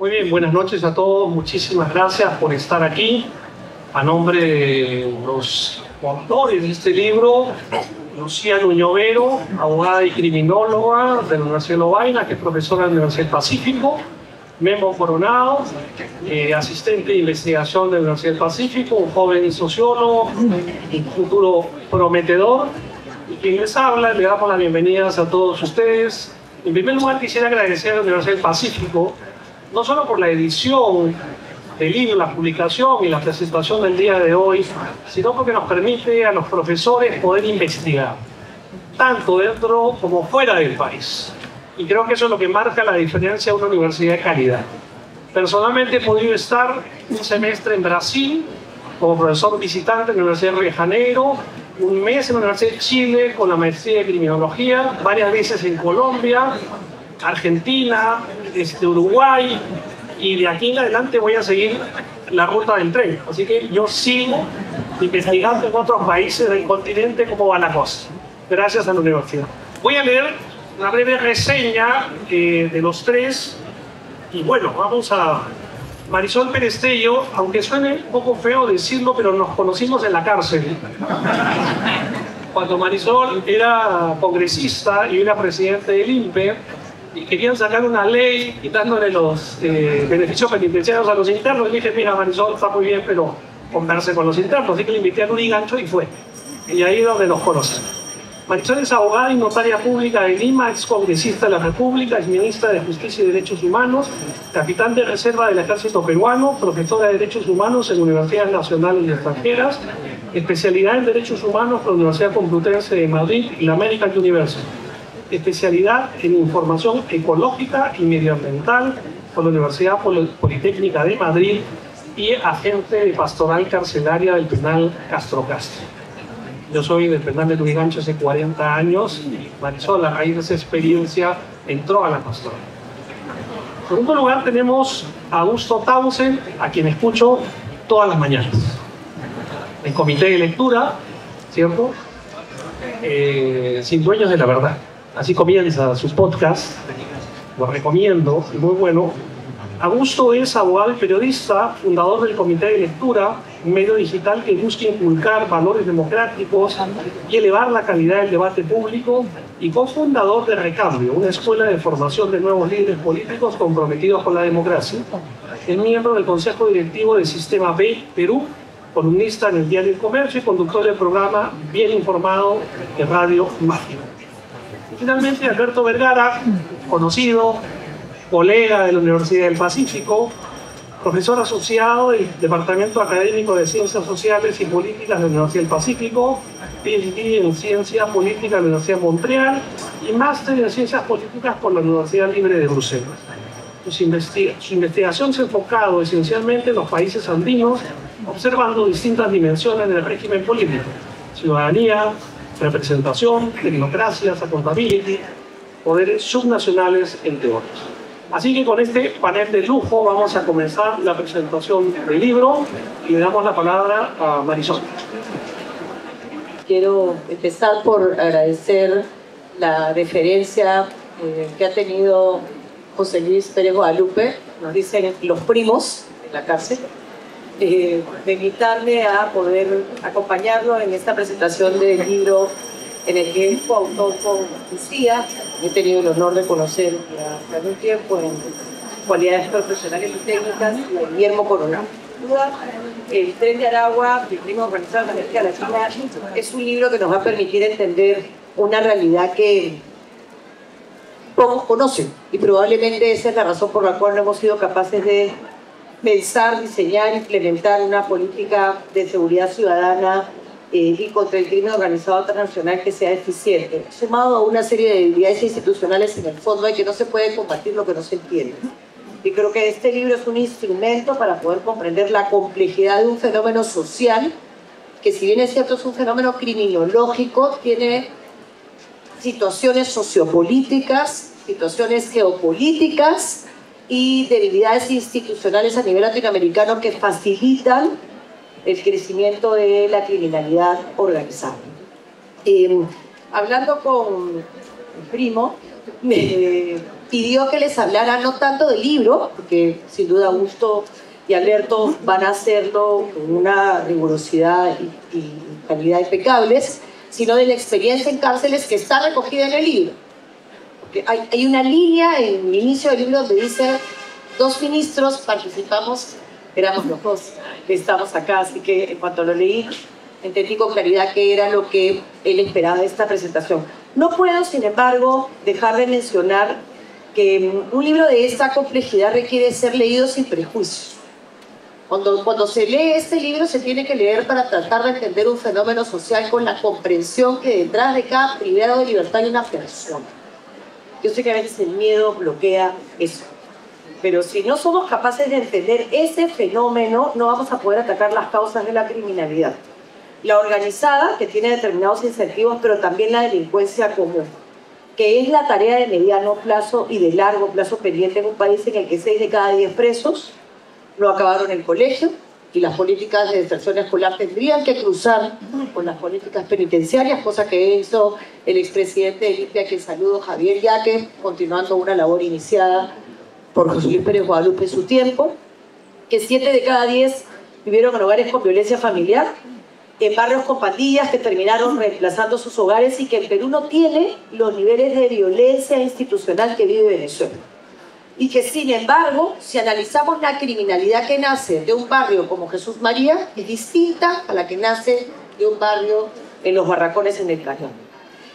Muy bien, buenas noches a todos. Muchísimas gracias por estar aquí. A nombre de los autores de este libro, Lucía Nuñovero, abogada y criminóloga de la Universidad de Lovaina, que es profesora de la Universidad del Pacífico, Memo Coronado, asistente de investigación de la Universidad del Pacífico, un joven sociólogo, un futuro prometedor, y quien les habla. Le damos las bienvenidas a todos ustedes. En primer lugar, quisiera agradecer a la Universidad del Pacífico, no solo por la edición del libro, la publicación y la presentación del día de hoy, sino porque nos permite a los profesores poder investigar, tanto dentro como fuera del país. Y creo que eso es lo que marca la diferencia de una universidad de calidad. Personalmente he podido estar un semestre en Brasil como profesor visitante en la Universidad de Río de Janeiro, un mes en la Universidad de Chile con la maestría de criminología, varias veces en Colombia, Argentina, Uruguay, y de aquí en adelante voy a seguir la ruta del tren. Así que yo sigo investigando en otros países del continente cómo va la cosa, gracias a la universidad. Voy a leer una breve reseña de los tres, y bueno, vamos a... Marisol Perestello, aunque suene un poco feo decirlo, pero nos conocimos en la cárcel. Cuando Marisol era congresista y era presidente del INPE, y querían sacar una ley quitándole los beneficios penitenciarios a los internos, y dije, mira, Marisol, está muy bien, pero converse con los internos. Así que le invité a Luri Gancho y fue. Y ahí es donde nos conocen. Marisol es abogada y notaria pública de Lima, ex congresista de la República, es ministra de Justicia y Derechos Humanos, capitán de reserva del Ejército Peruano, profesora de Derechos Humanos en universidades nacionales y extranjeras, especialidad en Derechos Humanos por la Universidad Complutense de Madrid y la American University, especialidad en Información Ecológica y Medioambiental por la Universidad Politécnica de Madrid y agente de pastoral carcelaria del penal Castro Castro. Yo soy del penal de Lurigancho hace 40 años y Marisol, a raíz de esa experiencia, entró a la pastoral. En segundo lugar tenemos a Augusto Townsend, a quien escucho todas las mañanas. En comité de lectura, ¿cierto? Sin dueños de la verdad. Así comienza su podcast, lo recomiendo, es muy bueno. Augusto es abogado y periodista, fundador del Comité de Lectura, un medio digital que busca inculcar valores democráticos y elevar la calidad del debate público, y cofundador de Recambio, una escuela de formación de nuevos líderes políticos comprometidos con la democracia. Es miembro del Consejo Directivo del Sistema B Perú, columnista en el Diario El Comercio y conductor del programa Bien Informado de Radio Mágico. Y finalmente Alberto Vergara, conocido, colega de la Universidad del Pacífico, profesor asociado del Departamento Académico de Ciencias Sociales y Políticas de la Universidad del Pacífico, PhD en Ciencia Política de la Universidad de Montreal y máster en Ciencias Políticas por la Universidad Libre de Bruselas. Su investigación se ha enfocado esencialmente en los países andinos, observando distintas dimensiones del régimen político: ciudadanía, representación, tecnocracias, accountability, poderes subnacionales, entre otros. Así que con este panel de lujo vamos a comenzar la presentación del libro y le damos la palabra a Marisol. Quiero empezar por agradecer la deferencia que ha tenido José Luis Pérez Guadalupe, nos dicen los primos en la cárcel, de invitarme a poder acompañarlo en esta presentación del libro en el que es coautor con Lucía. He tenido el honor de conocer hace algún tiempo en cualidades profesionales y técnicas a Guillermo Coronado. El Tren de Aragua, el crimen organizado en América Latina, es un libro que nos va a permitir entender una realidad que pocos conocen, y probablemente esa es la razón por la cual no hemos sido capaces de pensar, diseñar, implementar una política de seguridad ciudadana y contra el crimen organizado transnacional que sea eficiente, sumado a una serie de debilidades institucionales en el fondo, y que no se puede combatir lo que no se entiende. Y creo que este libro es un instrumento para poder comprender la complejidad de un fenómeno social que, si bien es cierto es un fenómeno criminológico, tiene situaciones sociopolíticas, situaciones geopolíticas y debilidades institucionales a nivel latinoamericano que facilitan el crecimiento de la criminalidad organizada. Hablando con mi primo, me pidió que les hablara no tanto del libro, porque sin duda Augusto y Alberto van a hacerlo con una rigurosidad y calidad impecables, sino de la experiencia en cárceles que está recogida en el libro. Porque hay una línea en el inicio del libro donde dice: 2 ministros participamos, éramos los 2 que estamos acá, así que en cuanto lo leí entendí con claridad qué era lo que él esperaba de esta presentación. No puedo, sin embargo, dejar de mencionar que un libro de esta complejidad requiere ser leído sin prejuicios. Cuando se lee este libro se tiene que leer para tratar de entender un fenómeno social con la comprensión que detrás de cada privado de libertad hay una persona. Yo sé que a veces el miedo bloquea eso, pero si no somos capaces de entender ese fenómeno, no vamos a poder atacar las causas de la criminalidad. La organizada, que tiene determinados incentivos, pero también la delincuencia común, que es la tarea de mediano plazo y de largo plazo pendiente en un país en el que 6 de cada 10 presos no acabaron el colegio, y las políticas de deserción escolar tendrían que cruzar con las políticas penitenciarias, cosa que hizo el expresidente de Limpia, que saludo, Javier Yaque, continuando una labor iniciada por José Luis Pérez Guadalupe en su tiempo, que 7 de cada 10 vivieron en hogares con violencia familiar, en barrios con pandillas que terminaron reemplazando sus hogares, y que el Perú no tiene los niveles de violencia institucional que vive Venezuela. Y que, sin embargo, si analizamos la criminalidad que nace de un barrio como Jesús María, es distinta a la que nace de un barrio en los Barracones en el Cañón.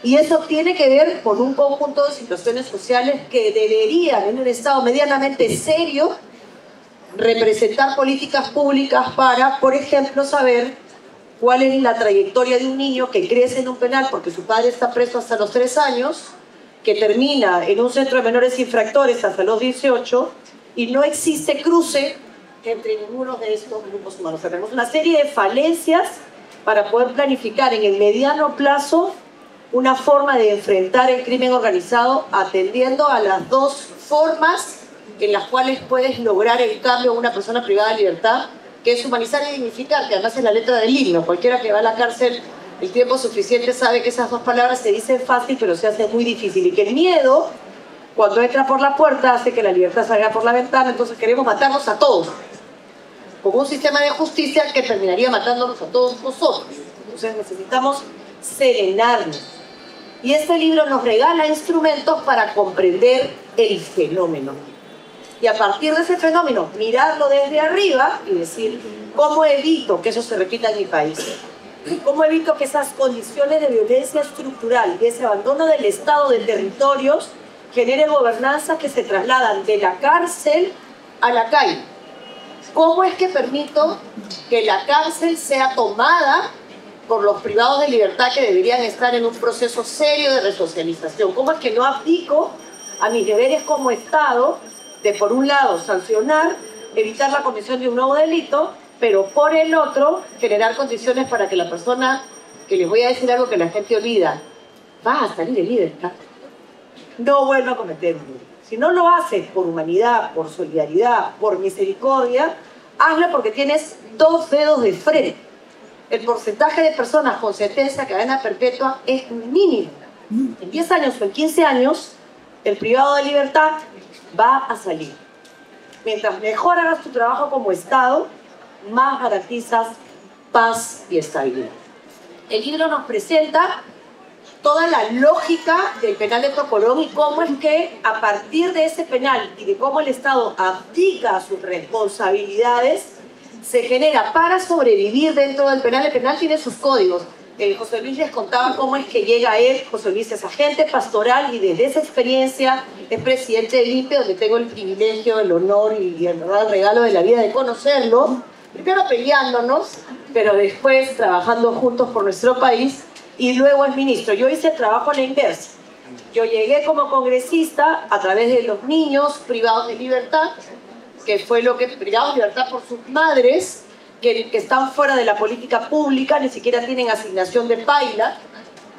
Y eso tiene que ver con un conjunto de situaciones sociales que deberían, en un Estado medianamente serio, representar políticas públicas para, por ejemplo, saber cuál es la trayectoria de un niño que crece en un penal porque su padre está preso hasta los 3 años, que termina en un centro de menores infractores hasta los 18, y no existe cruce entre ninguno de estos grupos humanos. Tenemos una serie de falencias para poder planificar en el mediano plazo una forma de enfrentar el crimen organizado, atendiendo a las 2 formas en las cuales puedes lograr el cambio a una persona privada de libertad, que es humanizar y dignificar, que además es la letra del himno. Cualquiera que va a la cárcel el tiempo suficiente sabe que esas 2 palabras se dicen fácil, pero se hace muy difícil, y que el miedo, cuando entra por la puerta, hace que la libertad salga por la ventana. Entonces queremos matarnos a todos, con un sistema de justicia que terminaría matándonos a todos nosotros. Entonces necesitamos serenarnos, y este libro nos regala instrumentos para comprender el fenómeno, y a partir de ese fenómeno mirarlo desde arriba y decir: ¿cómo evito que eso se repita en mi país? ¿Cómo evito que esas condiciones de violencia estructural y ese abandono del Estado de territorios genere gobernanzas que se trasladan de la cárcel a la calle? ¿Cómo es que permito que la cárcel sea tomada por los privados de libertad que deberían estar en un proceso serio de resocialización? ¿Cómo es que no abdico a mis deberes como Estado de, por un lado, sancionar, evitar la comisión de un nuevo delito, pero por el otro, generar condiciones para que la persona, que les voy a decir algo que la gente olvida, va a salir en libertad, no vuelva a cometer un delito? Si no lo haces por humanidad, por solidaridad, por misericordia, hazlo porque tienes 2 dedos de frente. El porcentaje de personas con sentencia a cadena perpetua es mínimo. En 10 años o en 15 años, el privado de libertad va a salir. Mientras mejor hagas tu trabajo como Estado, más garantizas paz y estabilidad. El libro nos presenta toda la lógica del penal de Tocolón y cómo es que a partir de ese penal y de cómo el Estado abdica a sus responsabilidades, se genera para sobrevivir dentro del penal. El penal tiene sus códigos. José Luis les contaba cómo es que llega él. José Luis es agente pastoral y desde esa experiencia es presidente de Limpia, donde tengo el privilegio, el honor y el regalo de la vida de conocerlo. Primero peleándonos, pero después trabajando juntos por nuestro país, y luego es ministro. Yo hice el trabajo a la inversa. Yo llegué como congresista a través de los niños privados de libertad, que fue lo que privados de libertad por sus madres, que están fuera de la política pública, ni siquiera tienen asignación de paila,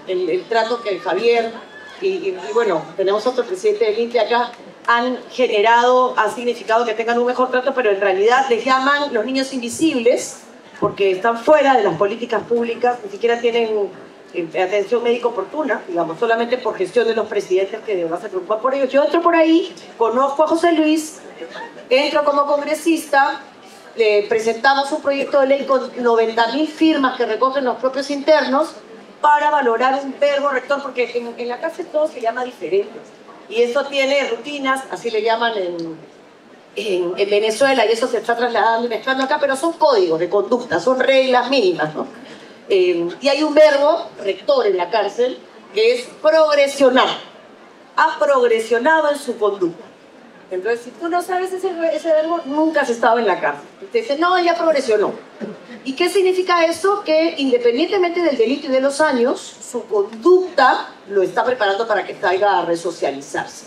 el trato que Javier y bueno, tenemos otro presidente de Limpia acá, han generado, ha significado que tengan un mejor trato, pero en realidad les llaman los niños invisibles, porque están fuera de las políticas públicas, ni siquiera tienen atención médica oportuna, digamos, solamente por gestión de los presidentes que de verdad se preocupan por ellos. Yo entro por ahí, conozco a José Luis, entro como congresista, le presentamos un proyecto de ley con 90.000 firmas que recogen los propios internos para valorar un verbo rector, porque en la cárcel todo se llama diferente. Y eso tiene rutinas, así le llaman en Venezuela, y eso se está trasladando y mezclando acá, pero son códigos de conducta, son reglas mínimas, ¿no? Y hay un verbo rector en la cárcel que es progresionar. Ha progresionado en su conducta. Entonces, si tú no sabes ese verbo, nunca has estado en la cárcel. Te dicen, no, ya progresionó. ¿Y qué significa eso? Que independientemente del delito y de los años, su conducta lo está preparando para que salga a resocializarse.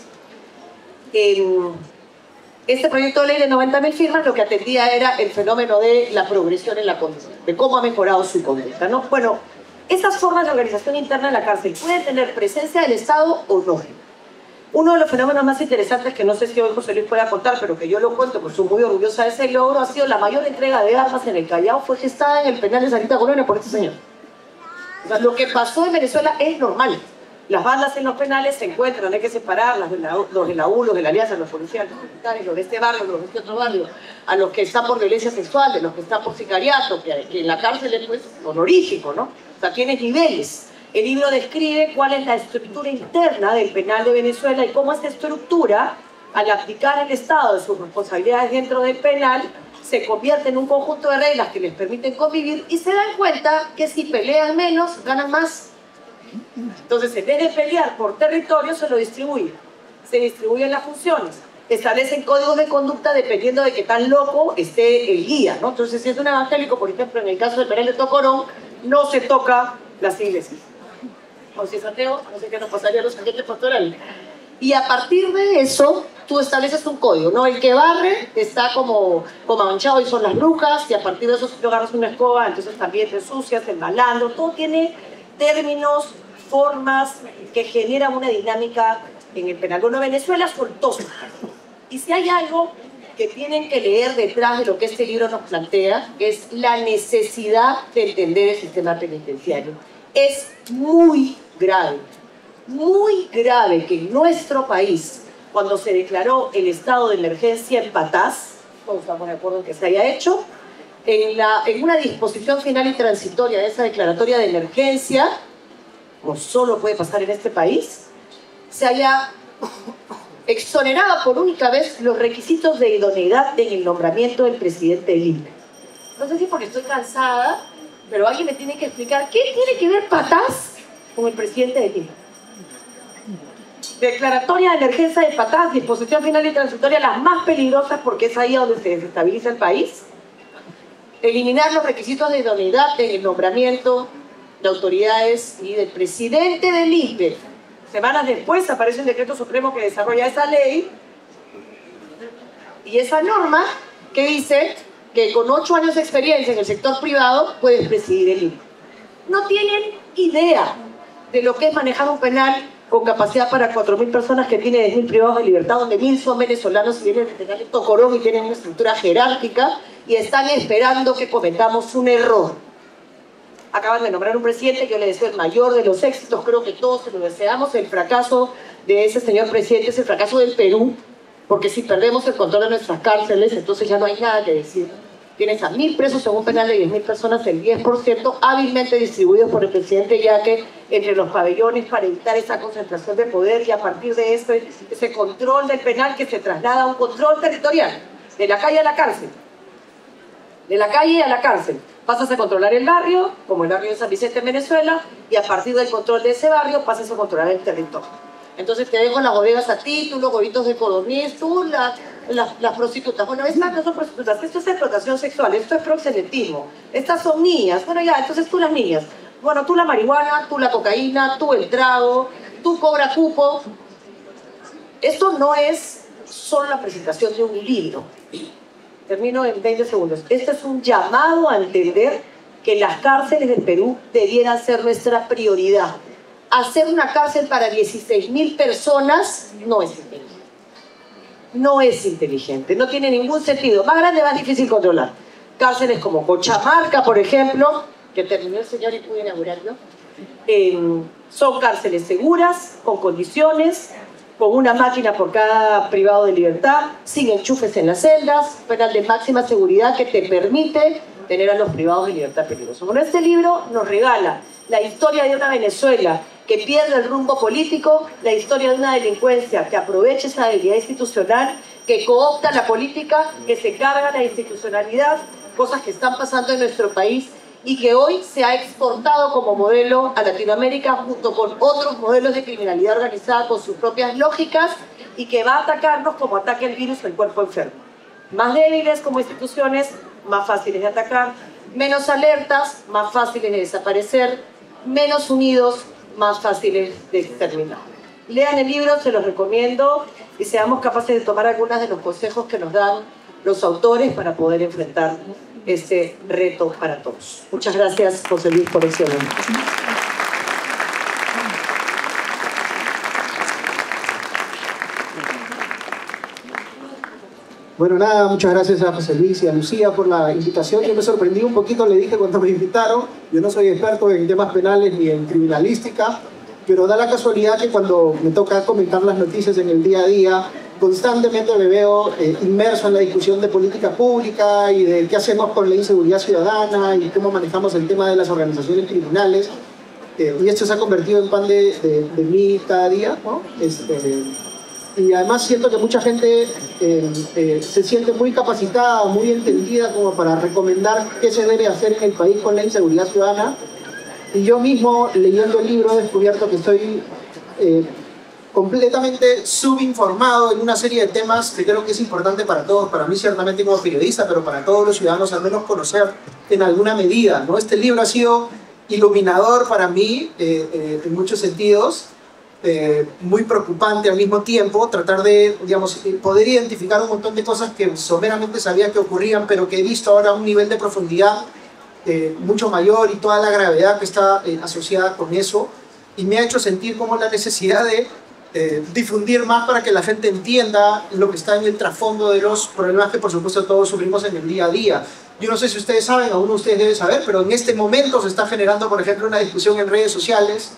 Este proyecto de ley de 90.000 firmas lo que atendía era el fenómeno de la progresión en la conducta, de cómo ha mejorado su conducta, ¿no? Bueno, esas formas de organización interna en la cárcel pueden tener presencia del Estado o no. Uno de los fenómenos más interesantes, que no sé si hoy José Luis pueda contar, pero que yo lo cuento porque soy muy orgullosa de ese logro, ha sido la mayor entrega de armas en el Callao, fue gestada en el penal de Santa Colonia por este señor. O sea, lo que pasó en Venezuela es normal. Las bandas en los penales se encuentran, hay que separar los de la U, los de la Alianza, los policías, los militares, los de este barrio, los de este otro barrio, a los que están por violencia sexual, de los que están por sicariato, que en la cárcel es pues, honorífico, ¿no? O sea, tienes niveles. El libro describe cuál es la estructura interna del penal de Venezuela y cómo esta estructura, al aplicar el Estado de sus responsabilidades dentro del penal, se convierte en un conjunto de reglas que les permiten convivir y se dan cuenta que si pelean menos, ganan más. Entonces, en vez de pelear por territorio, se lo distribuyen. Se distribuyen las funciones. Establecen códigos de conducta dependiendo de qué tan loco esté el guía, ¿no? Entonces, si es un evangélico, por ejemplo, en el caso del penal de Tocorón, no se toca las iglesias. O si es ateo, no sé qué nos pasaría a los agentes pastorales. Y a partir de eso, tú estableces un código, ¿no? El que barre está como manchado y son las brujas, y a partir de eso, si tú agarras una escoba, entonces también te ensucias, el malandro, todo tiene términos, formas que generan una dinámica en el penal. Bueno, Venezuela soltó. Y si hay algo que tienen que leer detrás de lo que este libro nos plantea, es la necesidad de entender el sistema penitenciario. Es muy grave que en nuestro país, cuando se declaró el estado de emergencia en Patás, todos estamos de acuerdo en que se haya hecho, en una disposición final y transitoria de esa declaratoria de emergencia, como solo puede pasar en este país, se haya exonerado por única vez los requisitos de idoneidad en el nombramiento del presidente del INPE. No sé si porque estoy cansada, pero alguien me tiene que explicar qué tiene que ver Patás con el presidente del INPE. Declaratoria de emergencia de Patás, disposición final y transitoria, las más peligrosas porque es ahí donde se desestabiliza el país. Eliminar los requisitos de idoneidad en el nombramiento de autoridades y del presidente del INPE. Semanas después aparece un decreto supremo que desarrolla esa ley y esa norma que dice que con 8 años de experiencia en el sector privado puedes presidir el INPE. No tienen idea de lo que es manejar un penal con capacidad para 4.000 personas que tiene 10.000 privados de libertad, donde 1.000 son venezolanos y vienen de penal de Tocorón y tienen una estructura jerárquica y están esperando que cometamos un error. Acaban de nombrar un presidente que yo le deseo el mayor de los éxitos, creo que todos se lo deseamos. El fracaso de ese señor presidente es el fracaso del Perú, porque si perdemos el control de nuestras cárceles, entonces ya no hay nada que decir. Tienes a 1.000 presos en un penal de 10.000 personas, el 10% hábilmente distribuidos por el presidente Yaque entre los pabellones para evitar esa concentración de poder y a partir de eso, ese control del penal que se traslada a un control territorial, de la calle a la cárcel. De la calle a la cárcel. Pasas a controlar el barrio, como el barrio de San Vicente en Venezuela, y a partir del control de ese barrio pasas a controlar el territorio. Entonces te dejo las bodegas a ti, tú los huevitos de codorniz, tú las prostitutas. Bueno, estas no son prostitutas, esto es explotación sexual, esto es proxenetismo. Estas son niñas, bueno ya, entonces tú las niñas. Bueno, tú la marihuana, tú la cocaína, tú el trago, tú cobra cupo. Esto no es solo la presentación de un libro. Termino en 20 segundos. Este es un llamado a entender que las cárceles del Perú debieran ser nuestra prioridad. Hacer una cárcel para 16.000 personas no es inteligente. No es inteligente, no tiene ningún sentido. Más grande, más difícil controlar. Cárceles como Cochamarca, por ejemplo, que terminó el señor y pude inaugurarlo, Son cárceles seguras, con condiciones, con una máquina por cada privado de libertad, sin enchufes en las celdas, penal de máxima seguridad que te permite tener a los privados de libertad peligrosos. Bueno, este libro nos regala la historia de una Venezuela que pierde el rumbo político, la historia de una delincuencia que aprovecha esa debilidad institucional, que coopta la política, que se carga la institucionalidad, cosas que están pasando en nuestro país y que hoy se ha exportado como modelo a Latinoamérica junto con otros modelos de criminalidad organizada con sus propias lógicas y que va a atacarnos como ataca el virus el cuerpo enfermo. Más débiles como instituciones, más fáciles de atacar, menos alertas, más fáciles de desaparecer, menos unidos, más fáciles de exterminar. Lean el libro, se los recomiendo y seamos capaces de tomar algunos de los consejos que nos dan los autores para poder enfrentar este reto para todos. Muchas gracias, José Luis, por ese momento. Bueno, nada, muchas gracias a José Luis y a Lucía por la invitación. Yo me sorprendí un poquito, le dije cuando me invitaron, yo no soy experto en temas penales ni en criminalística, pero da la casualidad que cuando me toca comentar las noticias en el día a día, constantemente me veo inmerso en la discusión de política pública y de qué hacemos con la inseguridad ciudadana y cómo manejamos el tema de las organizaciones criminales. Y esto se ha convertido en pan de mí cada día, ¿no? Y además siento que mucha gente se siente muy capacitada, muy entendida como para recomendar qué se debe hacer en el país con la inseguridad ciudadana. Y yo mismo, leyendo el libro, he descubierto que estoy completamente subinformado en una serie de temas que creo que es importante para todos, para mí ciertamente como periodista, pero para todos los ciudadanos al menos conocer en alguna medida, ¿no? Este libro ha sido iluminador para mí en muchos sentidos. Muy preocupante al mismo tiempo, tratar de, digamos, poder identificar un montón de cosas que someramente sabía que ocurrían, pero que he visto ahora a un nivel de profundidad mucho mayor y toda la gravedad que está asociada con eso, y me ha hecho sentir como la necesidad de difundir más para que la gente entienda lo que está en el trasfondo de los problemas que por supuesto todos sufrimos en el día a día. Yo no sé si ustedes saben, alguno de ustedes debe saber, pero en este momento se está generando, por ejemplo, una discusión en redes sociales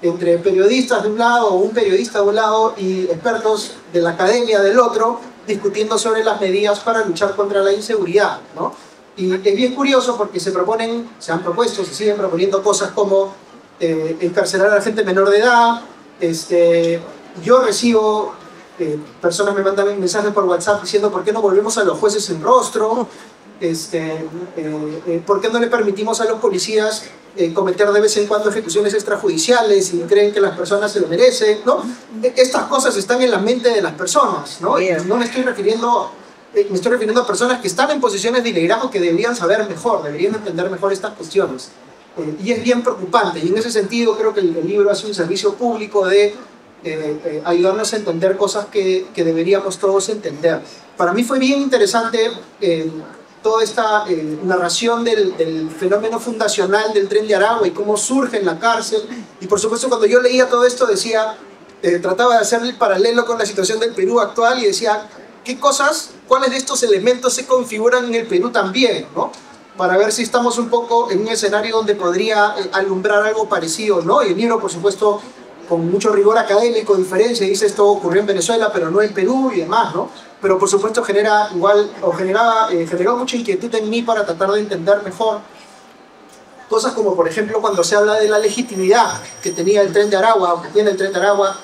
entre periodistas de un lado o un periodista de un lado y expertos de la academia del otro, discutiendo sobre las medidas para luchar contra la inseguridad, ¿no? Y es bien curioso porque se han propuesto, se siguen proponiendo cosas como encarcelar a la gente menor de edad. Yo recibo, personas me mandan mensajes por WhatsApp diciendo ¿por qué no volvemos a los jueces en rostro? ¿Por qué no le permitimos a los policías cometer de vez en cuando ejecuciones extrajudiciales y creen que las personas se lo merecen, ¿no? Estas cosas están en la mente de las personas, ¿no? Y no me estoy refiriendo, me estoy refiriendo a personas que están en posiciones de liderazgo que deberían saber mejor, deberían entender mejor estas cuestiones. Y es bien preocupante, y en ese sentido creo que el libro hace un servicio público de ayudarnos a entender cosas que deberíamos todos entender. Para mí fue bien interesante toda esta narración del fenómeno fundacional del Tren de Aragua y cómo surge en la cárcel. Y por supuesto cuando yo leía todo esto decía, trataba de hacer el paralelo con la situación del Perú actual y decía, ¿qué cosas, cuáles de estos elementos se configuran en el Perú también, ¿no? Para ver si estamos un poco en un escenario donde podría alumbrar algo parecido, ¿no? Y el libro, por supuesto, con mucho rigor académico, diferencia, dice esto ocurrió en Venezuela, pero no en Perú y demás, ¿no? Pero por supuesto generó mucha inquietud en mí para tratar de entender mejor cosas como, por ejemplo, cuando se habla de la legitimidad que tenía el Tren de Aragua, o que tiene el Tren de Aragua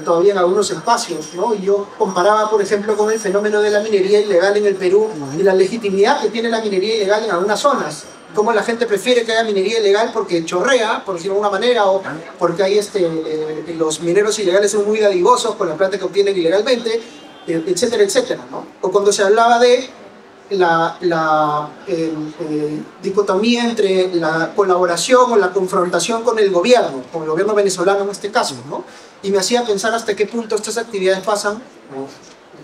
todavía en algunos espacios, ¿no? Y yo comparaba, por ejemplo, con el fenómeno de la minería ilegal en el Perú y la legitimidad que tiene la minería ilegal en algunas zonas. Cómo la gente prefiere que haya minería ilegal porque chorrea, por decirlo de alguna manera, o porque hay los mineros ilegales son muy dadivosos con la plata que obtienen ilegalmente, etcétera, etcétera, ¿no? O cuando se hablaba de la dicotomía entre la colaboración o la confrontación con el gobierno venezolano en este caso, ¿no? Y me hacía pensar hasta qué punto estas actividades pasan,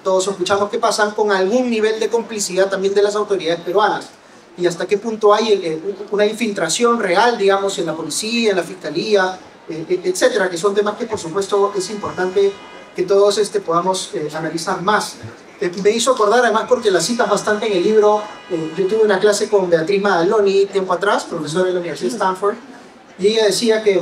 todos sospechamos que pasan, con algún nivel de complicidad también de las autoridades peruanas. Y hasta qué punto hay una infiltración real, digamos, en la policía, en la fiscalía, etcétera, que son temas que por supuesto es importante que todos podamos analizar más. Me hizo acordar además porque la citas bastante en el libro. Yo tuve una clase con Beatriz Madaloni tiempo atrás, profesora de la Universidad de Stanford, y ella decía que,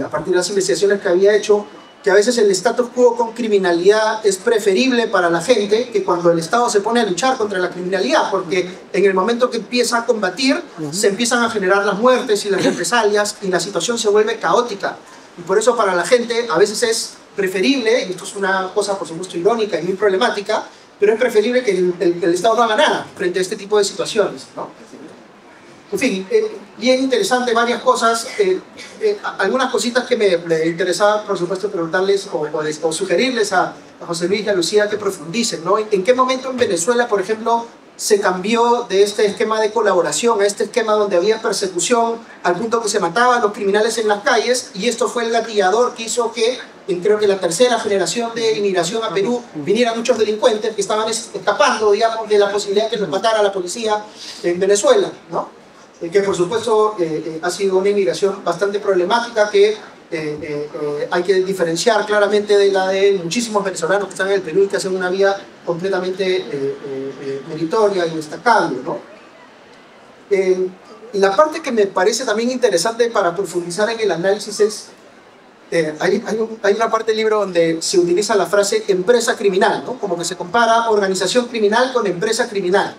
a partir de las investigaciones que había hecho, que a veces el status quo con criminalidad es preferible para la gente que cuando el Estado se pone a luchar contra la criminalidad, porque en el momento que empieza a combatir, se empiezan a generar las muertes y las represalias y la situación se vuelve caótica. Y por eso para la gente a veces es preferible, y esto es una cosa por supuesto irónica y muy problemática, pero es preferible que el Estado no haga nada frente a este tipo de situaciones, ¿no? En fin, bien interesante, varias cosas, algunas cositas que me interesaba, por supuesto, preguntarles o sugerirles a José Luis y a Lucía que profundicen, ¿no? ¿En qué momento en Venezuela, por ejemplo, se cambió de este esquema de colaboración a este esquema donde había persecución al punto que se mataban a los criminales en las calles? Y esto fue el gatillador que hizo que, creo que la tercera generación de inmigración a Perú, vinieran muchos delincuentes que estaban escapando, digamos, de la posibilidad de que los matara la policía en Venezuela, ¿no? Que por supuesto ha sido una inmigración bastante problemática que hay que diferenciar claramente de la de muchísimos venezolanos que están en el Perú y que hacen una vida completamente meritoria y destacable, ¿no? La parte que me parece también interesante para profundizar en el análisis es, hay una parte del libro donde se utiliza la frase empresa criminal, ¿no? Como que se compara organización criminal con empresa criminal.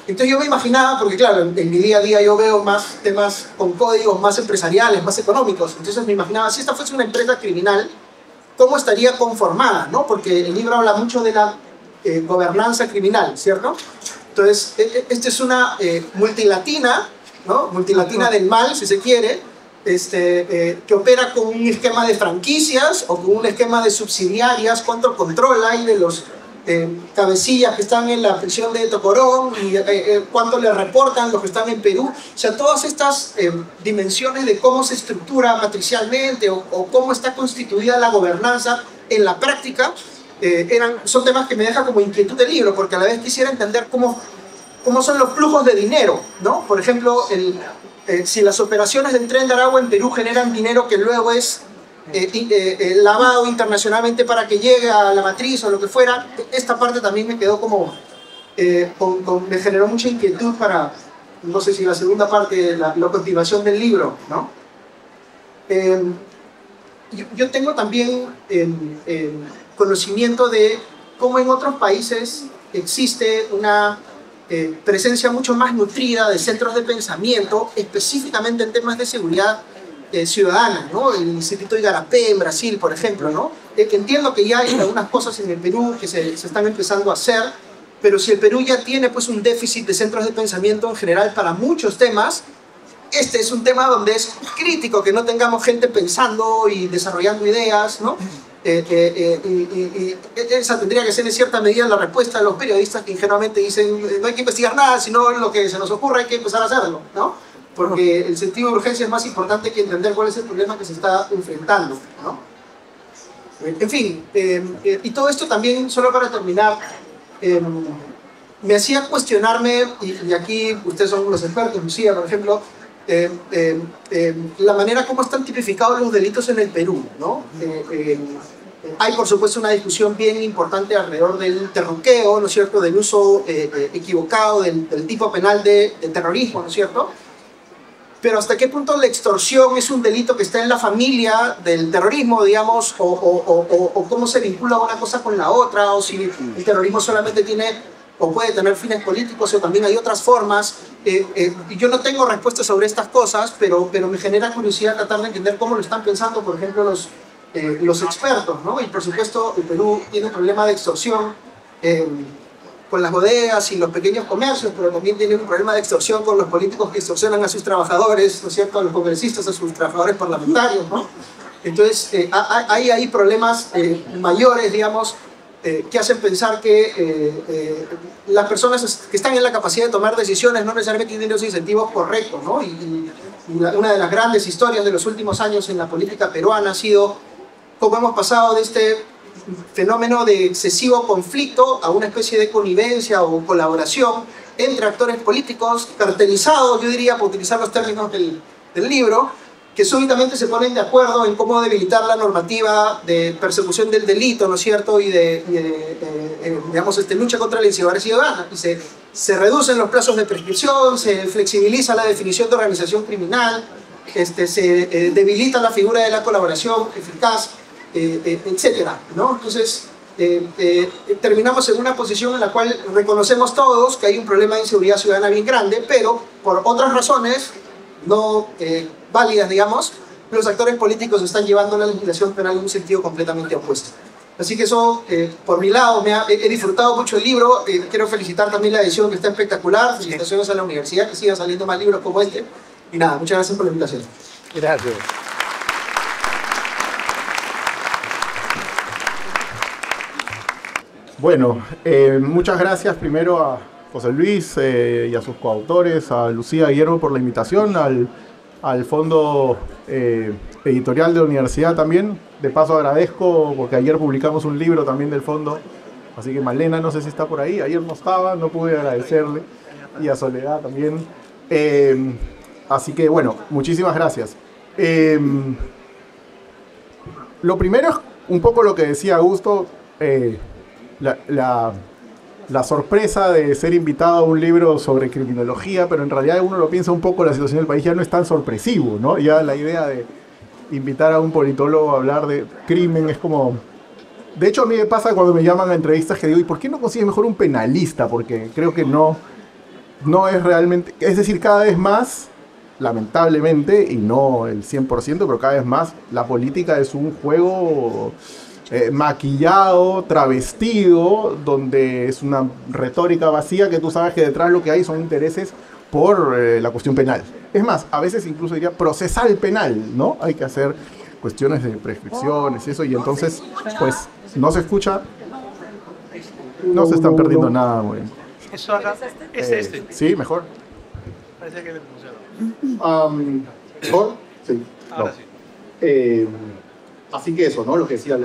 Entonces yo me imaginaba, porque claro, en mi día a día yo veo más temas con códigos más empresariales, más económicos, entonces me imaginaba, si esta fuese una empresa criminal, ¿cómo estaría conformada? ¿No? Porque el libro habla mucho de la gobernanza criminal, ¿cierto? Entonces, esta es una multilatina, ¿no? Multilatina del mal, si se quiere, que opera con un esquema de franquicias o con un esquema de subsidiarias, cuánto control hay de los cabecillas que están en la prisión de Tocorón y cuánto le reportan los que están en Perú. O sea, todas estas dimensiones de cómo se estructura matricialmente o cómo está constituida la gobernanza en la práctica son temas que me dejan como inquietud del libro, porque a la vez quisiera entender cómo son los flujos de dinero, ¿no? Por ejemplo, si las operaciones del Tren de Aragua en Perú generan dinero que luego es lavado internacionalmente para que llegue a la matriz o lo que fuera, esta parte también me quedó como me generó mucha inquietud para, no sé si la segunda parte, la continuación del libro, ¿no? Yo tengo también conocimiento de cómo en otros países existe una presencia mucho más nutrida de centros de pensamiento, específicamente en temas de seguridad ciudadana, ¿no? El Instituto Igarapé en Brasil, por ejemplo, ¿no? Entiendo que ya hay algunas cosas en el Perú que se están empezando a hacer, pero si el Perú ya tiene pues un déficit de centros de pensamiento en general para muchos temas, este es un tema donde es crítico que no tengamos gente pensando y desarrollando ideas, ¿no? Esa tendría que ser en cierta medida la respuesta de los periodistas que ingenuamente dicen no hay que investigar nada, sino lo que se nos ocurra hay que empezar a hacerlo, ¿no? Porque el sentido de urgencia es más importante que entender cuál es el problema que se está enfrentando, ¿no? En fin, y todo esto también, solo para terminar, me hacía cuestionarme, y aquí ustedes son los expertos, Lucía, por ejemplo, la manera como están tipificados los delitos en el Perú, ¿no? Hay, por supuesto, una discusión bien importante alrededor del terruqueo, ¿no es cierto?, del uso equivocado del tipo penal de terrorismo, ¿no es cierto?, pero hasta qué punto la extorsión es un delito que está en la familia del terrorismo, digamos, o cómo se vincula una cosa con la otra, o si el terrorismo solamente tiene o puede tener fines políticos, o también hay otras formas. Yo no tengo respuestas sobre estas cosas, pero me genera curiosidad tratar de entender cómo lo están pensando, por ejemplo, los expertos, ¿no? Y por supuesto, el Perú tiene un problema de extorsión con las bodegas y los pequeños comercios, pero también tiene un problema de extorsión con los políticos que extorsionan a sus trabajadores, ¿no es cierto?, a los congresistas, a sus trabajadores parlamentarios, ¿no? Entonces, hay problemas mayores, digamos, que hacen pensar que las personas que están en la capacidad de tomar decisiones no necesariamente tienen los incentivos correctos, ¿no? Y una de las grandes historias de los últimos años en la política peruana ha sido cómo hemos pasado de este fenómeno de excesivo conflicto a una especie de connivencia o colaboración entre actores políticos cartelizados, yo diría, por utilizar los términos del libro, que súbitamente se ponen de acuerdo en cómo debilitar la normativa de persecución del delito, ¿no es cierto?, y digamos, lucha contra la inseguridad ciudadana, y se reducen los plazos de prescripción, se flexibiliza la definición de organización criminal, se debilita la figura de la colaboración eficaz, etcétera, ¿no? Entonces, terminamos en una posición en la cual reconocemos todos que hay un problema de inseguridad ciudadana bien grande, pero por otras razones no válidas, digamos, los actores políticos están llevando la legislación penal en un sentido completamente opuesto. Así que eso, por mi lado, he disfrutado mucho el libro. Quiero felicitar también la edición, que está espectacular. Felicitaciones a la universidad, que sigan saliendo más libros como este. Y nada, muchas gracias por la invitación. Gracias. Bueno, muchas gracias primero a José Luis y a sus coautores, a Lucía y Guillermo por la invitación, al Fondo Editorial de la Universidad también. De paso agradezco porque ayer publicamos un libro también del fondo, así que Malena no sé si está por ahí, ayer no estaba, no pude agradecerle, y a Soledad también. Así que bueno, muchísimas gracias. Lo primero es un poco lo que decía Augusto, la sorpresa de ser invitado a un libro sobre criminología, pero en realidad uno lo piensa un poco, la situación del país ya no es tan sorpresivo, ¿no? Ya la idea de invitar a un politólogo a hablar de crimen es como... De hecho, a mí me pasa cuando me llaman a entrevistas que digo, ¿y por qué no consigues mejor un penalista? Porque creo que no es realmente... Es decir, cada vez más, lamentablemente, y no el 100%, pero cada vez más, la política es un juego maquillado, travestido, donde es una retórica vacía que tú sabes que detrás lo que hay son intereses por la cuestión penal. Es más, a veces incluso diría procesal penal, ¿no? Hay que hacer cuestiones de prescripciones y eso, y entonces, pues, no se escucha, no se están perdiendo nada, güey. Eso acá, este. Sí, mejor. Parece que le funciona. ¿Mejor? Sí. Ahora no. sí. Así que eso, ¿no? Lo que decía,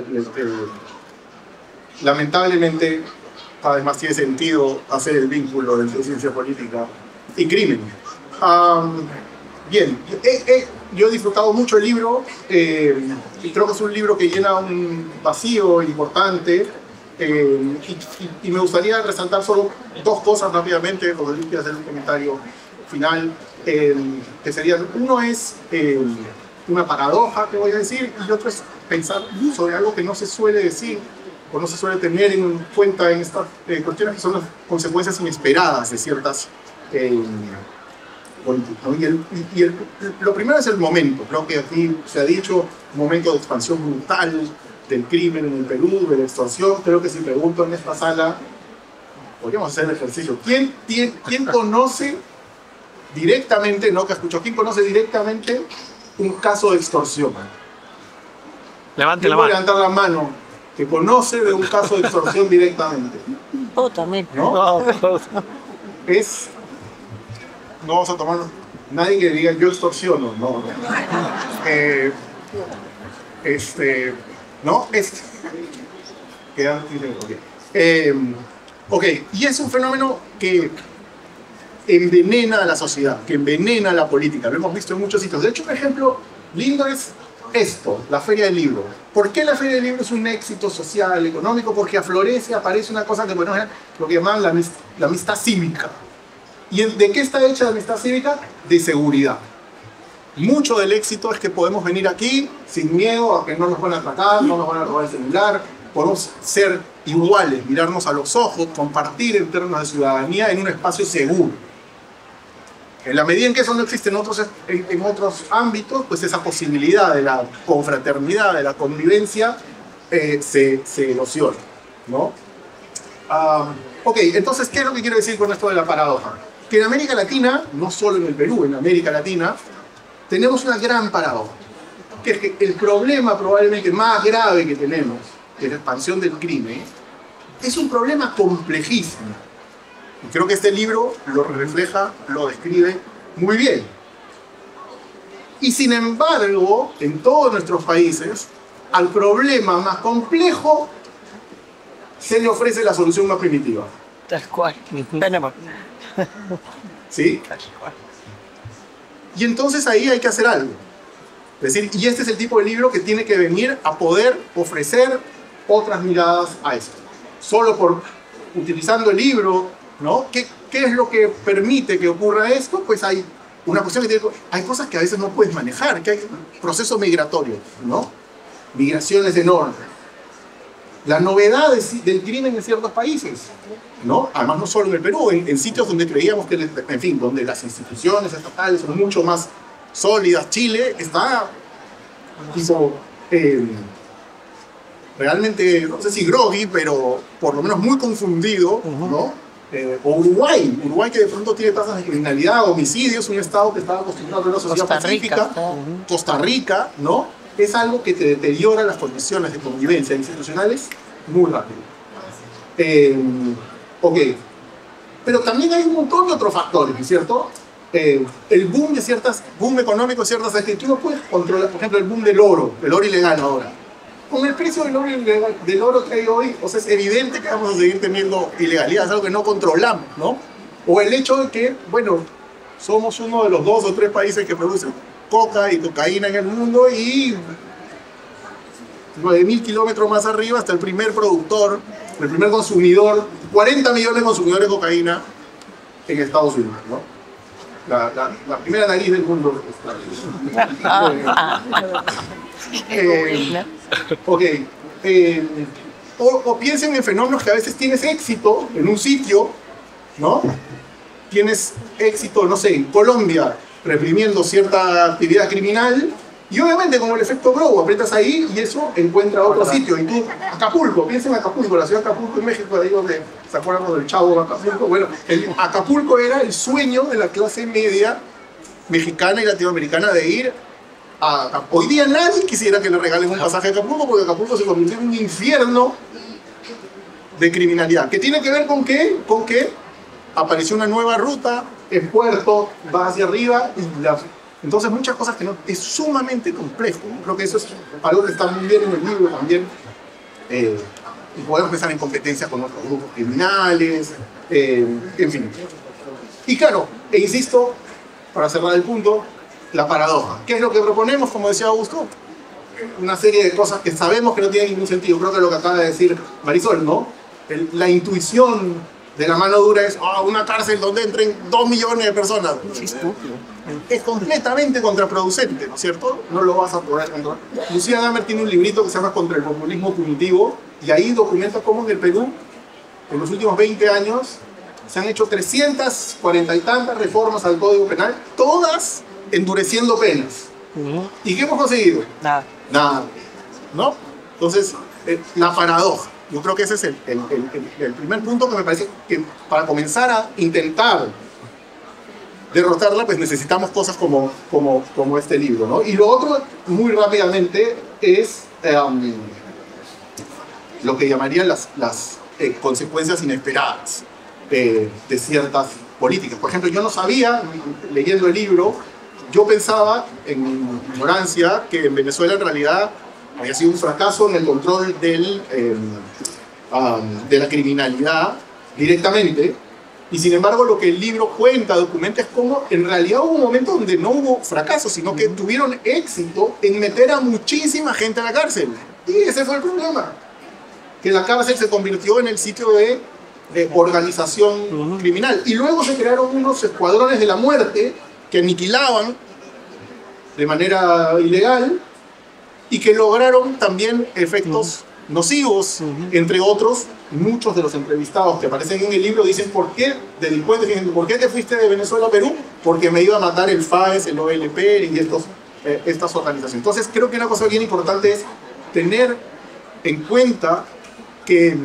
lamentablemente, cada vez más tiene sentido hacer el vínculo entre ciencia política y crimen. Bien, yo he disfrutado mucho el libro y creo que es un libro que llena un vacío importante y me gustaría resaltar solo dos cosas rápidamente, José Luis quiere hacer un comentario final, que serían, uno es una paradoja que voy a decir y otro es pensar sobre algo que no se suele decir o no se suele tener en cuenta en estas cuestiones que son las consecuencias inesperadas de ciertas políticas. Lo primero es el momento, creo que aquí se ha dicho, un momento de expansión brutal del crimen en el Perú, de la extorsión. Creo que si pregunto en esta sala, podríamos hacer el ejercicio. ¿Quién conoce directamente, no que escuchó, quién conoce directamente un caso de extorsión? Levante ¿Quién la puede mano. levantar la mano que conoce de un caso de extorsión directamente? Oh, también. ¿No? Es... No vamos a tomar... Nadie que diga yo extorsiono, no. ¿No? Ok, y es un fenómeno que envenena a la sociedad, que envenena a la política. Lo hemos visto en muchos sitios. De hecho, un ejemplo lindo es esto, la Feria del Libro. ¿Por qué la Feria del Libro es un éxito social, económico? Porque aflorece, aparece una cosa que bueno, es lo que llaman la amistad cívica. ¿Y de qué está hecha la amistad cívica? De seguridad. Mucho del éxito es que podemos venir aquí sin miedo a que no nos van a atracar, no nos van a robar el celular, podemos ser iguales, mirarnos a los ojos, compartir en términos de ciudadanía en un espacio seguro. En la medida en que eso no existe en otros ámbitos, pues esa posibilidad de la confraternidad, de la convivencia, se erosiona, ¿no? Ok, entonces, ¿qué es lo que quiero decir con esto de la paradoja? Que en América Latina, no solo en el Perú, en América Latina, tenemos una gran paradoja. Que es que el problema probablemente más grave que tenemos, que es la expansión del crimen, es un problema complejísimo. Y creo que este libro lo refleja, lo describe muy bien. Y sin embargo, en todos nuestros países, al problema más complejo se le ofrece la solución más primitiva. Tal cual. Tenemos. ¿Sí? Y entonces ahí hay que hacer algo. Es decir, y este es el tipo de libro que tiene que venir a poder ofrecer otras miradas a esto. Solo por utilizando el libro, ¿no? ¿Qué es lo que permite que ocurra esto? Pues hay una cuestión que hay cosas que a veces no puedes manejar, que hay procesos migratorios, ¿no? Migraciones enormes. La novedad del crimen en ciertos países, ¿no? Además, no solo en el Perú, en sitios donde creíamos que, en fin, donde las instituciones estatales son mucho más sólidas. Chile está tipo, realmente, no sé si groggy, pero por lo menos muy confundido, ¿no? O Uruguay que de pronto tiene tasas de criminalidad, homicidios, un estado que estaba acostumbrado a una sociedad pacífica. Costa Rica, ¿no? Es algo que te deteriora las condiciones de convivencia institucionales muy rápido. Ok. Pero también hay un montón de otros factores, ¿no es cierto? El boom económico de ciertas escrituras puedes controlar, por ejemplo, el boom del oro ilegal ahora. Con el precio del oro que hay hoy, o sea, es evidente que vamos a seguir teniendo ilegalidad, es algo que no controlamos, ¿no? O el hecho de que, bueno, somos uno de los 2 o 3 países que producen coca y cocaína en el mundo y 9.000 kilómetros más arriba hasta el primer productor, el primer consumidor, 40 millones de consumidores de cocaína en Estados Unidos, ¿no? La primera nariz del mundo. Ok. O piensen en fenómenos que a veces tienes éxito en un sitio, ¿no? Tienes éxito, no sé, en Colombia, reprimiendo cierta actividad criminal, y obviamente como el efecto Brow, aprietas ahí y eso encuentra otro sitio. Y tú, Acapulco, piensa en Acapulco, la ciudad de Acapulco en México, ahí donde se acuerdan del Chavo de Acapulco. Bueno, Acapulco era el sueño de la clase media mexicana y latinoamericana de ir a Acapulco. Hoy día nadie quisiera que le regalen un pasaje a Acapulco porque Acapulco se convirtió en un infierno de criminalidad. ¿Qué tiene que ver con qué? Con que apareció una nueva ruta, el puerto va hacia arriba y entonces muchas cosas que no, es sumamente complejo. Creo que eso es algo que está muy bien en el libro también. Y podemos pensar en competencias con otros grupos criminales, en fin. Y claro, e insisto, para cerrar el punto, la paradoja. ¿Qué es lo que proponemos, como decía Augusto? Una serie de cosas que sabemos que no tienen ningún sentido. Creo que es lo que acaba de decir Marisol, ¿no? La intuición de la mano dura es una cárcel donde entren 2 millones de personas. Es completamente contraproducente, ¿no es cierto? No lo vas a poder controlar. Lucía Damer tiene un librito que se llama Contra el populismo punitivo y ahí documenta cómo en el Perú, en los últimos 20 años, se han hecho 340 y tantas reformas al Código Penal, todas endureciendo penas. ¿Y qué hemos conseguido? Nada. Nada. ¿No? Entonces, la paradoja. Yo creo que ese es el primer punto que me parece que para comenzar a intentar derrotarla, pues necesitamos cosas como este libro, ¿no? Y lo otro, muy rápidamente, es lo que llamarían las consecuencias inesperadas de ciertas políticas. Por ejemplo, yo no sabía, leyendo el libro, yo pensaba, en mi ignorancia, que en Venezuela en realidad había sido un fracaso en el control de la criminalidad directamente, y sin embargo lo que el libro cuenta, documenta, es cómo en realidad hubo un momento donde no hubo fracaso, sino que tuvieron éxito en meter a muchísima gente a la cárcel. Y ese fue el problema, que la cárcel se convirtió en el sitio de organización criminal. Y luego se crearon unos escuadrones de la muerte que aniquilaban de manera ilegal y que lograron también efectos nocivos. Entre otros, muchos de los entrevistados que aparecen en el libro dicen: ¿por qué, delincuentes, dicen, ¿por qué te fuiste de Venezuela a Perú? Porque me iba a matar el FAES, el OLP y estas organizaciones. Entonces creo que una cosa bien importante es tener en cuenta que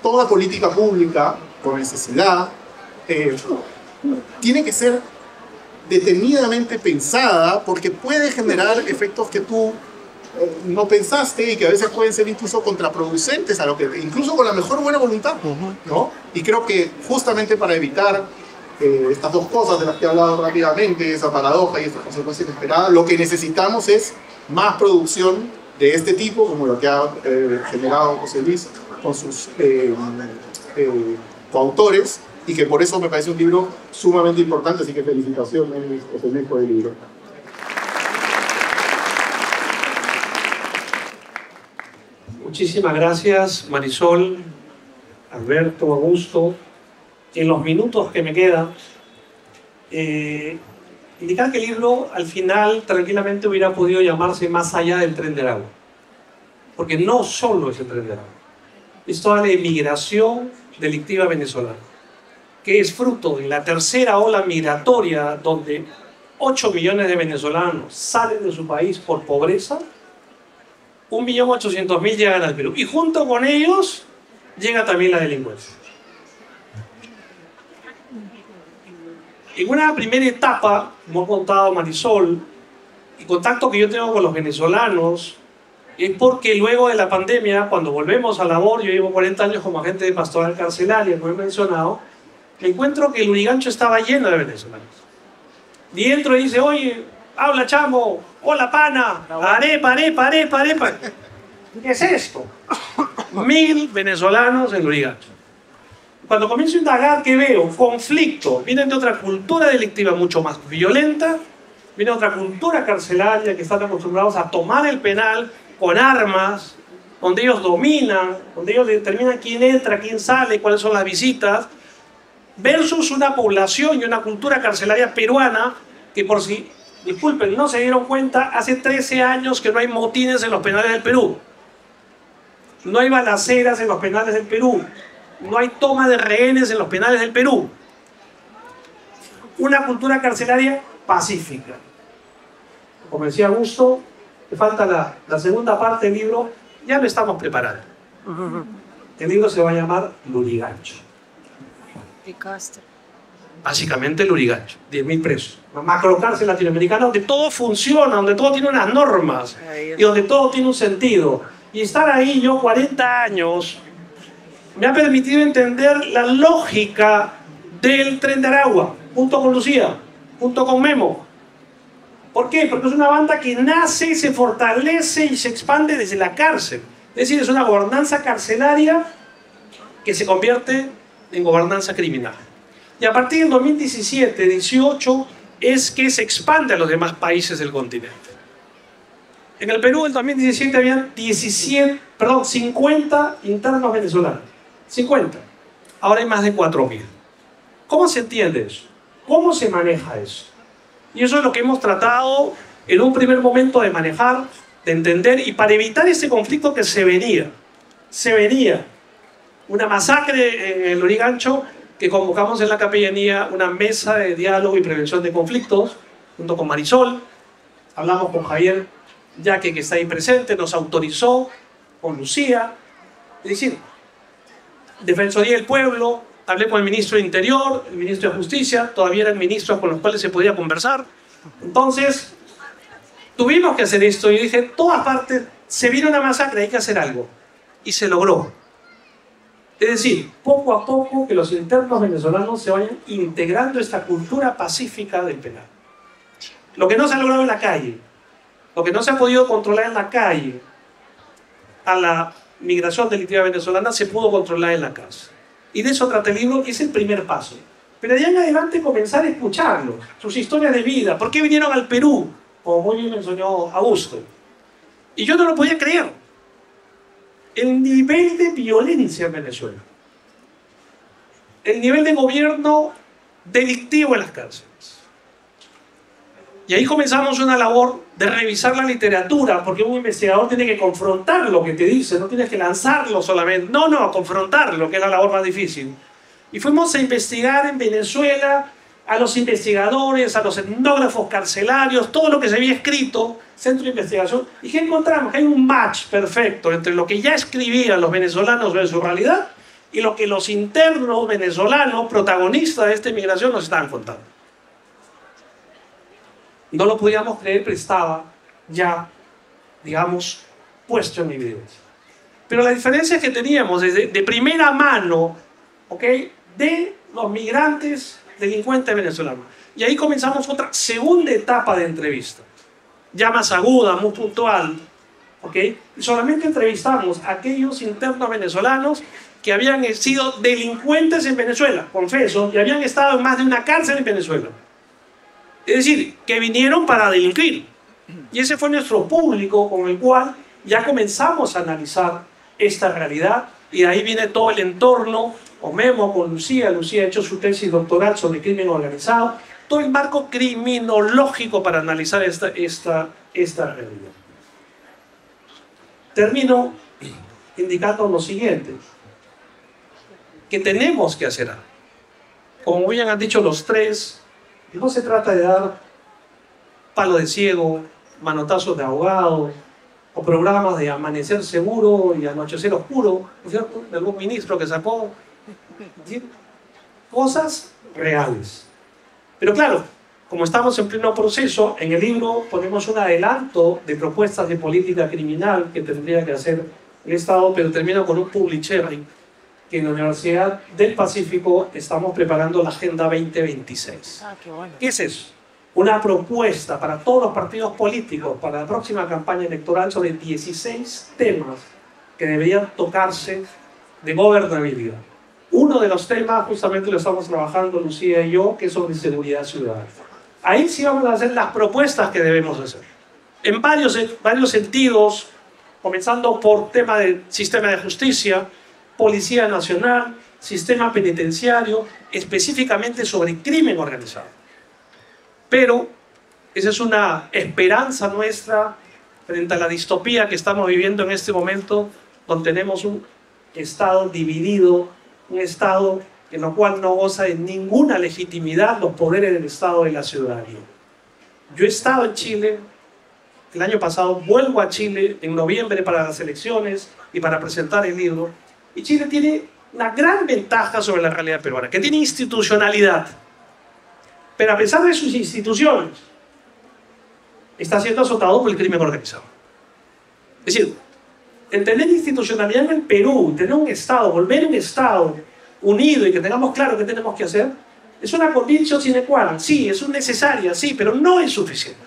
toda política pública, por necesidad, tiene que ser detenidamente pensada, porque puede generar efectos que tú no pensaste y que a veces pueden ser incluso contraproducentes a lo que, incluso con la mejor buena voluntad, ¿no? Y creo que justamente para evitar estas dos cosas de las que he hablado rápidamente, esa paradoja y estas consecuencias inesperadas, lo que necesitamos es más producción de este tipo, como lo que ha generado José Luis con sus coautores, y que por eso me parece un libro sumamente importante, así que felicitaciones, José Luis, por el libro. Muchísimas gracias, Marisol, Alberto, Augusto. En los minutos que me quedan, indicar que el libro al final tranquilamente hubiera podido llamarse Más allá del tren del agua. Porque no solo es el tren del agua, es toda la emigración delictiva venezolana, que es fruto de la tercera ola migratoria donde 8 millones de venezolanos salen de su país por pobreza, 1.800.000 llegan al Perú. Y junto con ellos llega también la delincuencia. En una primera etapa, como ha contado Marisol, el contacto que yo tengo con los venezolanos es porque luego de la pandemia, cuando volvemos a la labor, yo llevo 40 años como agente de pastoral carcelaria, como he mencionado, encuentro que el Lurigancho estaba lleno de venezolanos. Y entro y dice, oye, habla chamo, hola pana, arepa, arepa, arepa, arepa. ¿Qué es esto? 1000 venezolanos en Lurigancho. Cuando comienzo a indagar, ¿qué veo? Conflicto. Vienen de otra cultura delictiva mucho más violenta, viene de otra cultura carcelaria que están acostumbrados a tomar el penal con armas, donde ellos dominan, donde ellos determinan quién entra, quién sale, cuáles son las visitas, versus una población y una cultura carcelaria peruana que, por si, disculpen, no se dieron cuenta, hace 13 años que no hay motines en los penales del Perú. No hay balaceras en los penales del Perú. No hay toma de rehenes en los penales del Perú. Una cultura carcelaria pacífica. Como decía Augusto, le falta la segunda parte del libro, ya lo estamos preparando. El libro se va a llamar Lurigancho. Básicamente Lurigancho, 10.000 presos. Una macrocárcel latinoamericana donde todo funciona, donde todo tiene unas normas y donde todo tiene un sentido. Y estar ahí yo 40 años me ha permitido entender la lógica del Tren de Aragua, junto con Lucía, junto con Memo. ¿Por qué? Porque es una banda que nace, se fortalece y se expande desde la cárcel. Es decir, es una gobernanza carcelaria que se convierte en gobernanza criminal. Y a partir del 2017-18 es que se expande a los demás países del continente. En el Perú, en 2017, habían 50 internos venezolanos. 50. Ahora hay más de 4.000. ¿Cómo se entiende eso? ¿Cómo se maneja eso? Y eso es lo que hemos tratado en un primer momento de manejar, de entender, y para evitar ese conflicto que se venía. Una masacre en el Lurigancho, que convocamos en la capellanía una mesa de diálogo y prevención de conflictos, junto con Marisol. Hablamos con Javier Yaque, que está ahí presente, nos autorizó, con Lucía. Es decir, Defensoría del Pueblo, hablé con el ministro de Interior, el ministro de Justicia, todavía eran ministros con los cuales se podía conversar. Entonces, tuvimos que hacer esto y dije, en todas partes se vino una masacre, hay que hacer algo. Y se logró. Es decir, poco a poco que los internos venezolanos se vayan integrando esta cultura pacífica del penal. Lo que no se ha logrado en la calle, lo que no se ha podido controlar en la calle, a la migración delictiva venezolana se pudo controlar en la cárcel. Y de eso trata el libro y es el primer paso. Pero de ahí en adelante comenzar a escucharlos, sus historias de vida, por qué vinieron al Perú, como muy bien mencionó Augusto. Y yo no lo podía creer. El nivel de violencia en Venezuela, el nivel de gobierno delictivo en las cárceles. Y ahí comenzamos una labor de revisar la literatura, porque un investigador tiene que confrontar lo que te dice, no tienes que lanzarlo solamente, no, confrontarlo, que es la labor más difícil. Y fuimos a investigar en Venezuela a los investigadores, a los etnógrafos carcelarios, todo lo que se había escrito, centro de investigación, y ¿qué encontramos? Que hay un match perfecto entre lo que ya escribían los venezolanos de su realidad y lo que los internos venezolanos, protagonistas de esta inmigración, nos estaban contando. No lo podíamos creer, pero estaba ya, digamos, puesto en evidencia. Pero la diferencia es que teníamos desde de primera mano, ¿ok?, de los migrantes delincuentes venezolanos. Y ahí comenzamos otra segunda etapa de entrevista, ya más aguda, muy puntual, ¿ok? Y solamente entrevistamos a aquellos internos venezolanos que habían sido delincuentes en Venezuela, confeso, y habían estado en más de una cárcel en Venezuela. Es decir, que vinieron para delinquir. Y ese fue nuestro público con el cual ya comenzamos a analizar esta realidad, y de ahí viene todo el entorno, con Memo, con Lucía. Lucía ha hecho su tesis doctoral sobre crimen organizado, todo el marco criminológico para analizar esta realidad. Termino indicando lo siguiente, que tenemos que hacer algo. Como bien han dicho los tres, no se trata de dar palo de ciego, manotazos de ahogado, o programas de amanecer seguro y anochecer oscuro, ¿no es cierto?, de algún ministro que sacó, ¿sí?, cosas reales. Pero claro, como estamos en pleno proceso, en el libro ponemos un adelanto de propuestas de política criminal que tendría que hacer el Estado, pero termino con un public sharing, que en la Universidad del Pacífico estamos preparando la Agenda 2026. Qué bueno. ¿Qué es eso? Una propuesta para todos los partidos políticos para la próxima campaña electoral sobre 16 temas que deberían tocarse de gobernabilidad. Uno de los temas, justamente lo estamos trabajando Lucía y yo, que es sobre seguridad ciudadana. Ahí sí vamos a hacer las propuestas que debemos hacer. En varios sentidos, comenzando por tema del sistema de justicia, Policía Nacional, sistema penitenciario, específicamente sobre crimen organizado. Pero esa es una esperanza nuestra frente a la distopía que estamos viviendo en este momento, donde tenemos un Estado dividido, un Estado en el cual no goza de ninguna legitimidad los poderes del Estado de la ciudadanía. Yo he estado en Chile, el año pasado vuelvo a Chile en noviembre para las elecciones y para presentar el libro, y Chile tiene una gran ventaja sobre la realidad peruana, que tiene institucionalidad. Pero a pesar de sus instituciones, está siendo azotado por el crimen organizado. Es decir, el tener institucionalidad en el Perú, tener un Estado, volver un Estado unido y que tengamos claro qué tenemos que hacer, es una condición sine qua non. Sí, es necesaria, sí, pero no es suficiente.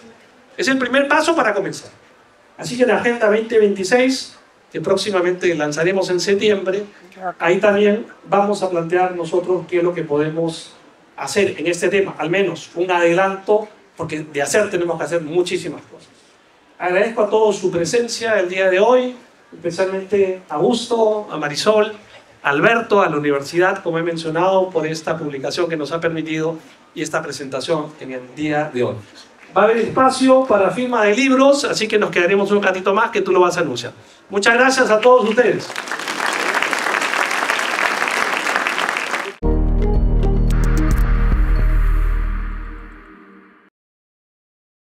Es el primer paso para comenzar. Así que la Agenda 2026, que próximamente lanzaremos en septiembre, ahí también vamos a plantear nosotros qué es lo que podemos hacer en este tema, al menos un adelanto, porque de hacer tenemos que hacer muchísimas cosas. Agradezco a todos su presencia el día de hoy, especialmente a Augusto, a Marisol, a Alberto, a la universidad, como he mencionado, por esta publicación que nos ha permitido y esta presentación en el día de hoy. Va a haber espacio para firma de libros, así que nos quedaremos un ratito más que tú lo vas a anunciar. Muchas gracias a todos ustedes.